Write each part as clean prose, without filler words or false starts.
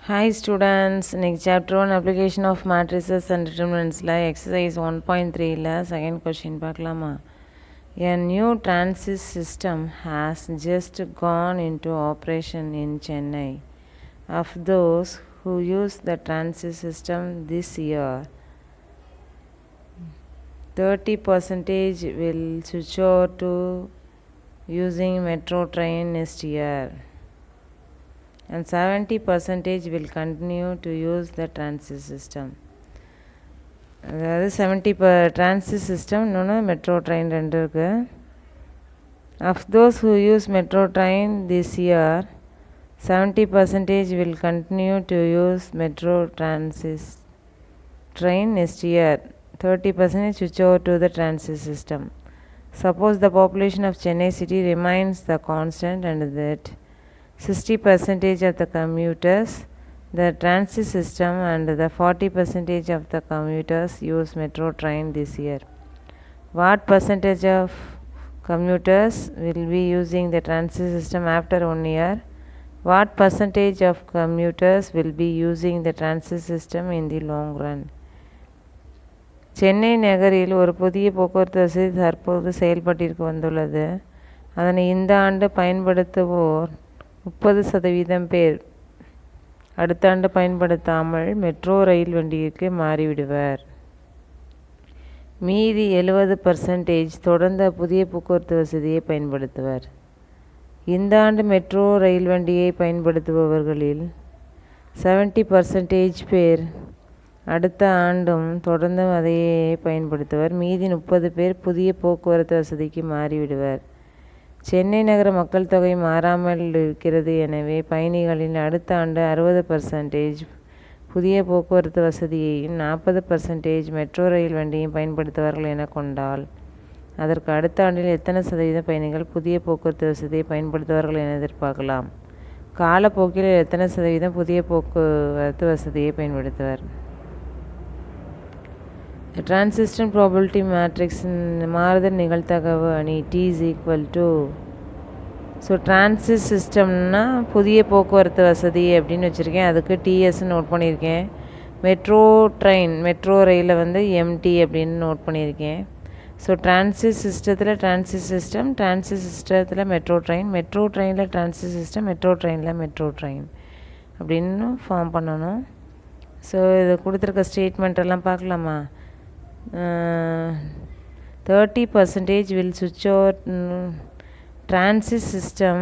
Hi students, next chapter 1 application of matrices and determinants la exercise 1.3 la second question பார்க்கலாமா. A new transit system has just gone into operation in Chennai. Of those who use the transit system this year, 30% will switch over to using metro train next year, and 70% will continue to use the transit system. அதாவது 70 transit system இன்னொன்று metro train ரெண்டு இருக்கு. Of those who use metro train this year, 70% will continue to use metro transit train next year. 30% switch over to the transit system. Suppose the population of Chennai city remains the constant and that 60% of the commuters the transit system and the 40% of the commuters use metro train this year. What percentage of commuters will be using the transit system after 1 year? What percentage of commuters will be using the transit system in the long run? Chennai நகரில் ஒரு புதிய போக்குவரத்து வசதி தற்போது செயல்பட்டிற்கு வந்துள்ளது. அதனை இந்த ஆண்டு பயன்படுத்துவோர் 30% பேர் அடுத்த ஆண்டு பயன்படுத்தாமல் மெட்ரோ ரயில் வண்டிக்கு மாறிவிடுவர். மீதி 70% தொடர்ந்த புதிய போக்குவரத்து வசதியை பயன்படுத்துவர். இந்த ஆண்டு மெட்ரோ ரயில் வண்டியை பயன்படுத்துபவர்களில் 70% பேர் அடுத்த ஆண்டும் தொடர்ந்து அதையே பயன்படுத்துவர். மீதி 30 பேர் புதிய போக்குவரத்து வசதிக்கு மாறிவிடுவர். சென்னை நகர மக்கள் தொகை மாறாமல் இருக்கிறது. எனவே பயணிகளின் அடுத்த ஆண்டு 60% புதிய போக்குவரத்து வசதியையும் 40% மெட்ரோ ரயில் வண்டியையும் பயன்படுத்துவார்கள் என கொண்டால், அதற்கு அடுத்த ஆண்டில் எத்தனை சதவீதம் பயணிகள் புதிய போக்குவரத்து வசதியை பயன்படுத்துவார்கள் என எதிர்பார்க்கலாம்? காலப்போக்கில் எத்தனை சதவீதம் புதிய போக்குவரத்து வசதியை பயன்படுத்துவர்? டிரான்சிஸ்டன் ப்ராபபிலிட்டி மேட்ரிக்ஸின் மாறுதல் நிகழ்தகவு அணி T is equal to, so transit சிஸ்டம்னா புதிய போக்குவரத்து வசதி அப்படின்னு வச்சுருக்கேன். அதுக்கு டிஎஸ்ன்னு நோட் பண்ணியிருக்கேன். மெட்ரோ ரயிலில் வந்து MT அப்படின்னு நோட் பண்ணியிருக்கேன். ஸோ டிரான்சிட் சிஸ்டத்தில் மெட்ரோ ட்ரெயினில் டிரான்சிட் சிஸ்டம், மெட்ரோ ட்ரெயின் அப்படின்னு ஃபார்ம் பண்ணணும். ஸோ இது கொடுத்துருக்க ஸ்டேட்மெண்ட் எல்லாம் பார்க்கலாமா? 30% will switch over transit system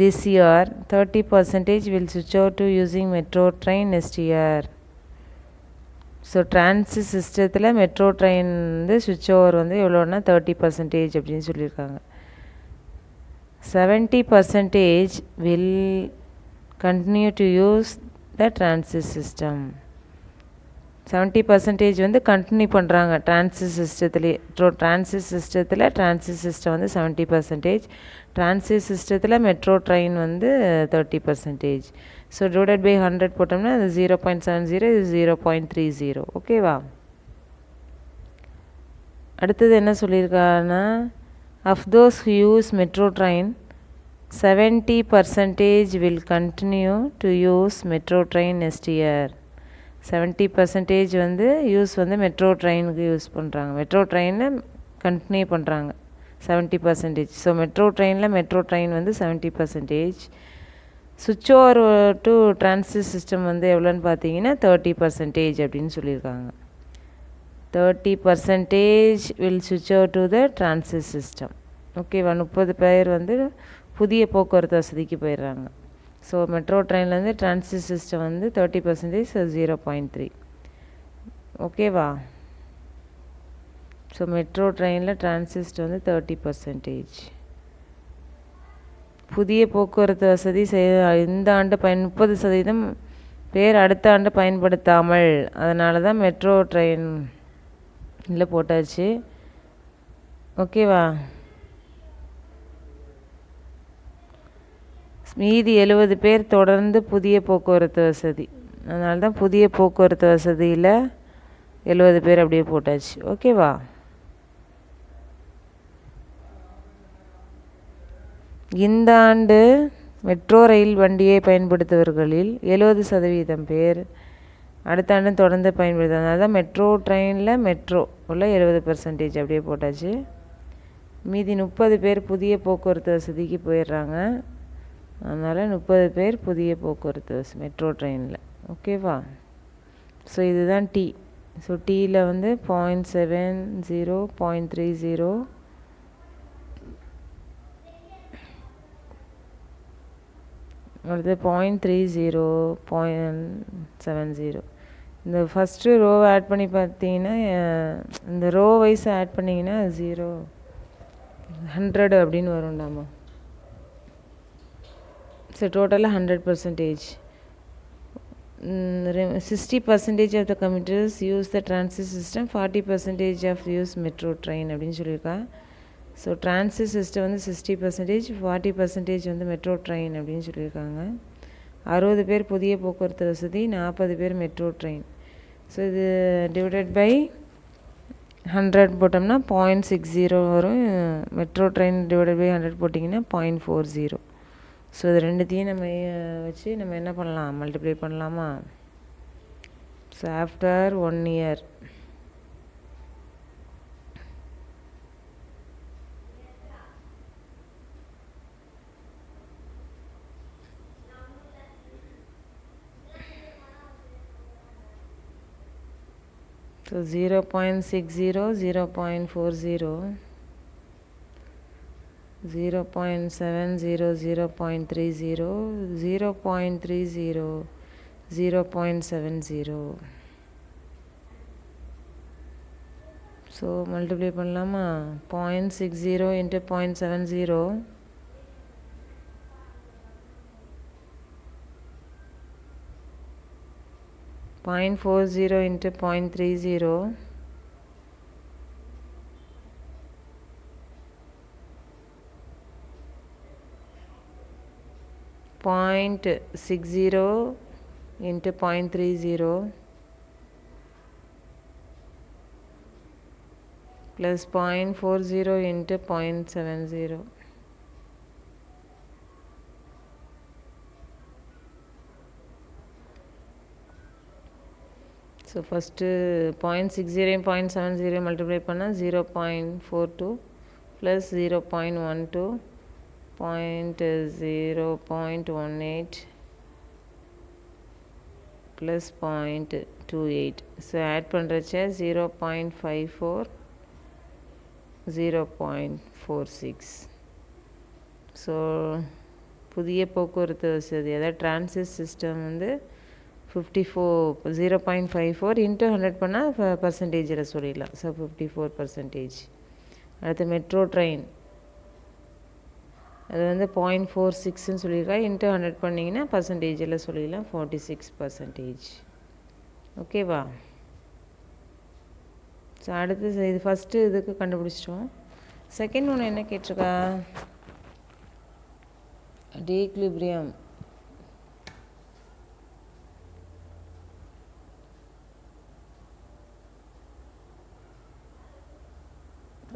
this year. 30% will switch over to using metro train next year. So transit சிஸ்டத்தில் மெட்ரோ ட்ரெயின் வந்து ஸ்விட்ச் ஓவர் வந்து எவ்வளோன்னா 30% அப்படின்னு சொல்லியிருக்காங்க. 70% will continue to use the transit system. 70% வந்து கண்டினியூ பண்ணுறாங்க டிரான்சிட் சிஸ்டத்துலேயே. டிரான்சிட் சிஸ்டம் வந்து 70%, transit சிஸ்டத்தில் மெட்ரோ ட்ரெயின் வந்து 30%. ஸோ டிவைடட் பை 100 போட்டோம்னா அது 0.70, இது 0.30. ஓகேவா? அடுத்தது என்ன சொல்லியிருக்காங்கன்னா, of those who use metro train 70% will continue to use metro train next year. 70% வந்து யூஸ் வந்து மெட்ரோ ட்ரெயினுக்கு யூஸ் பண்ணுறாங்க. மெட்ரோ ட்ரெயினை கண்டினியூ பண்ணுறாங்க 70%. ஸோ மெட்ரோ ட்ரெயின் வந்து 70%. சுவிட்ச் ஓவர் டு டிரான்சிட் சிஸ்டம் வந்து எவ்வளோன்னு பார்த்தீங்கன்னா 30% அப்படின்னு சொல்லியிருக்காங்க. 30% வில் சுவிட்ச் over to the transit system. ஓகேவா? 30 பேர் வந்து புதிய போக்குவரத்து வசதிக்கு போயிடுறாங்க. ஸோ மெட்ரோ ட்ரெயின்லேருந்து டிரான்சிட் சிஸ்டம் வந்து 30%, 0.3. ஓகேவா? ஸோ மெட்ரோ ட்ரெயினில் டிரான்சிஸ்ட் வந்து 30%. புதிய போக்குவரத்து வசதி இந்த ஆண்டு 30% பேர் அடுத்த ஆண்டு பயன்படுத்தாமல், அதனால தான் மெட்ரோ ட்ரெயினில் போட்டாச்சு. ஓகேவா? மீதி 70 பேர் தொடர்ந்து புதிய போக்குவரத்து வசதி, அதனால தான் புதிய போக்குவரத்து வசதியில் 70 பேர் அப்படியே போட்டாச்சு. ஓகேவா? இந்த ஆண்டு மெட்ரோ ரயில் வண்டியை பயன்படுத்துபவர்களில் 70% பேர் அடுத்த ஆண்டு தொடர்ந்து பயன்படுத்துவாங்க. அதான் மெட்ரோ ட்ரெயினில் மெட்ரோ உள்ள 70% அப்படியே போட்டாச்சு. மீதி 30 பேர் புதிய போக்குவரத்து வசதிக்கு போயிடுறாங்க. அதனால் 30 பேர் புதிய போக்குவரத்து வசதி மெட்ரோ ட்ரெயினில். ஓகேவா? ஸோ இதுதான் டி. ஸோ டீயில் வந்து 0.70, 0.30, அடுத்து 0.30, 0.70. இந்த ஃபஸ்ட்டு ரோவை ஆட் பண்ணி பார்த்தீங்கன்னா இந்த ரோ வைஸ் ஆட் பண்ணிங்கன்னா 100 அப்படின்னு வரும்டாமா. ஸோ டோட்டலாக 100%. 60% of the commuters use the transit system, 40% of use metro train அப்படின்னு சொல்லியிருக்கா. ஸோ டிரான்சிட் சிஸ்டம் வந்து 60%, 40% வந்து மெட்ரோ ட்ரெயின் அப்படின்னு சொல்லியிருக்காங்க. 60 பேர் புதிய போக்குவரத்து வசதி, 40 பேர் மெட்ரோ ட்ரெயின். ஸோ இது டிவைடட் பை 100 போட்டோம்னா 0.60 வரும். மெட்ரோ ட்ரெயின் டிவைடட் பை 100 போட்டிங்கன்னா 0.40. ஸோ இது ரெண்டுத்தையும் நம்ம வச்சு நம்ம என்ன பண்ணலாம், மல்டிப்ளை பண்ணலாமா? So after 1 year so 0.60, 0.40, 0.70, 0.30, 0.30, 0.70. So multiply பண்ணலாமா? 0.60 into 0.70, 0.40 into 0.30, 0.60 into 0.30 plus 0.40 into 0.70. So first 0.60 0.70 multiply பண்ணால் 0.42 ப்ளஸ் 0.12 0.18 ப்ளஸ் 0.28. ஸோ ஆட் பண்ணுறச்ச 0.54, 0.46. ஸோ புதிய போக்குவரத்து வசதி அதாவது டிரான்சிட் சிஸ்டம் வந்து 0.54 இன்ட்டு 100 பண்ணால் பர்சன்டேஜில் சொல்லிடலாம். ஸோ 54%. அடுத்து மெட்ரோ ட்ரெயின் அது வந்து 0.46ன்னு சொல்லியிருக்கா. இன்ட்டு 100 பண்ணிங்கன்னா பர்சன்டேஜில் சொல்லிடலாம் 46%. ஓகேவா? ஸோ அடுத்து இது ஃபஸ்ட்டு இதுக்கு கண்டுபிடிச்சிட்டோம். செகண்ட் ஒன்று என்ன கேட்டிருக்கா? டீக்லிபிரியம்.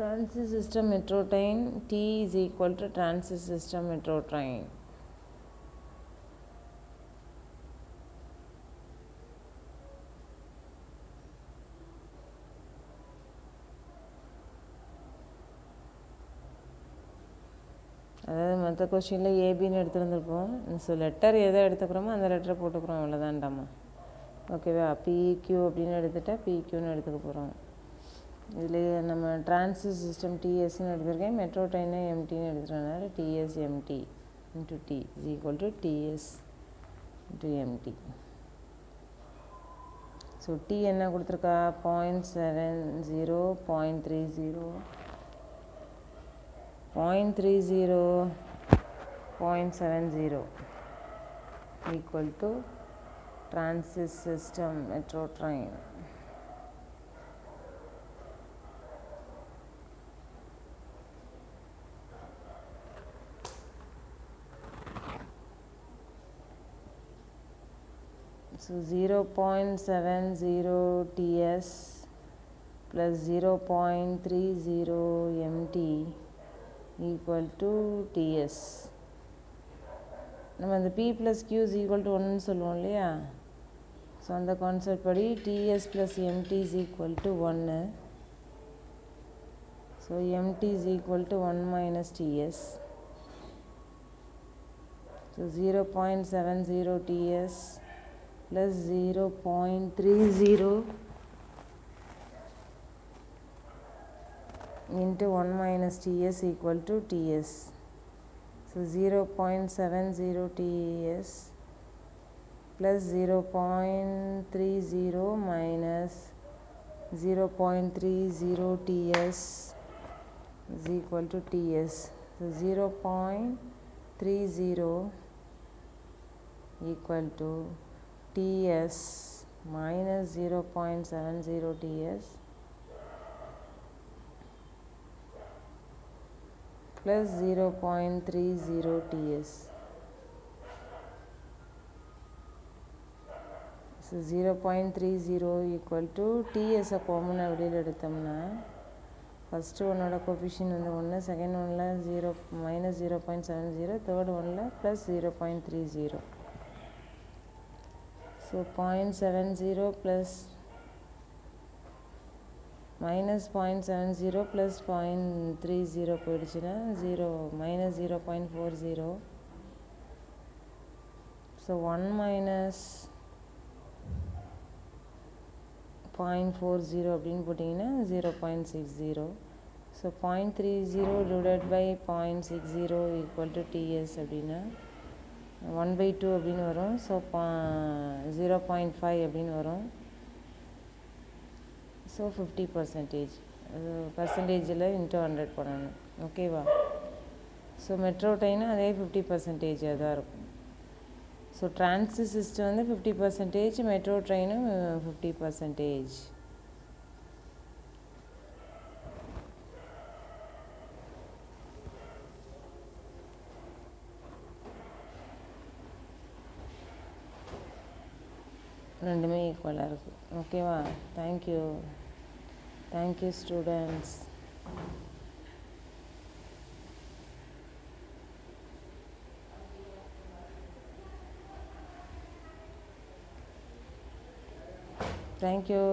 Transit system metro train, T is equal to transit system metro train. அதாவது மற்ற கொஸ்டினில் ஏபின்னு எடுத்துருந்துருப்போம். ஸோ லெட்டர் எதை எடுத்துக்கிறோமோ அந்த லெட்டரை போட்டுக்கிறோம், அவ்வளோதான்டாமா. ஓகேவா? பிக்யூ அப்படின்னு எடுத்துகிட்டா பிக்யூன்னு எடுத்துக்க போகிறோம். இதில் நம்ம டிரான்சிட் சிஸ்டம் டிஎஸ்ன்னு எடுத்திருக்கேன், மெட்ரோ ட்ரெயினை எம்டின்னு எடுத்துகிறதுனால TS MT into T is equal to TS into MT. So T என்ன கொடுத்துருக்கா? 0.70, 0.30, 0.30, 0.70 equal to transit system metro train. So 0.70 TS plus 0.30 MT equal to TS. நம்ம அந்த p + q is equal to 1 சொல்லுவோம் இல்லையா? So அந்த concept படி ts + mt is equal to 1. So mt is equal to 1 minus ts. So 0.70 ts plus 0.30 into 1 minus ts equal to ts. So 0.70 ts plus 0.30 minus 0.30 ts is equal to ts. So 0.30 equal to ts minus 0.70 ts plus 0.30 ts. So 0.30 equal to ts காமனாக வெளியில் எடுத்தோம்னா first ஒன்னோட coefficient வந்து 1, second ஒன்னில் minus 0.70, third ஒன்னில் plus 0.30. So 0.70 plus minus 0.70 plus 0.30 போயிடுச்சுன்னா minus 0.40. So 1 minus 0.40 அப்படின்னு போட்டிங்கன்னா 0.60. So 0.30 divided by 0.60 equal to ts அப்படின்னா 1/2 அப்படின்னு வரும். ஸோ 0.5 அப்படின்னு வரும். ஸோ 50%. பர்சன்டேஜில் இன்ட்டு 100 பண்ணணும். ஓகேவா? ஸோ மெட்ரோ ட்ரெயினு அதே 50% தான் இருக்கும். ஸோ டிரான்சிட் சிஸ்டம் வந்து 50%, மெட்ரோ ட்ரெயினும் 50%. ரெண்டுமே ஈக்குவலாக இருக்குது. ஓகேவா? Thank you students. Thank you.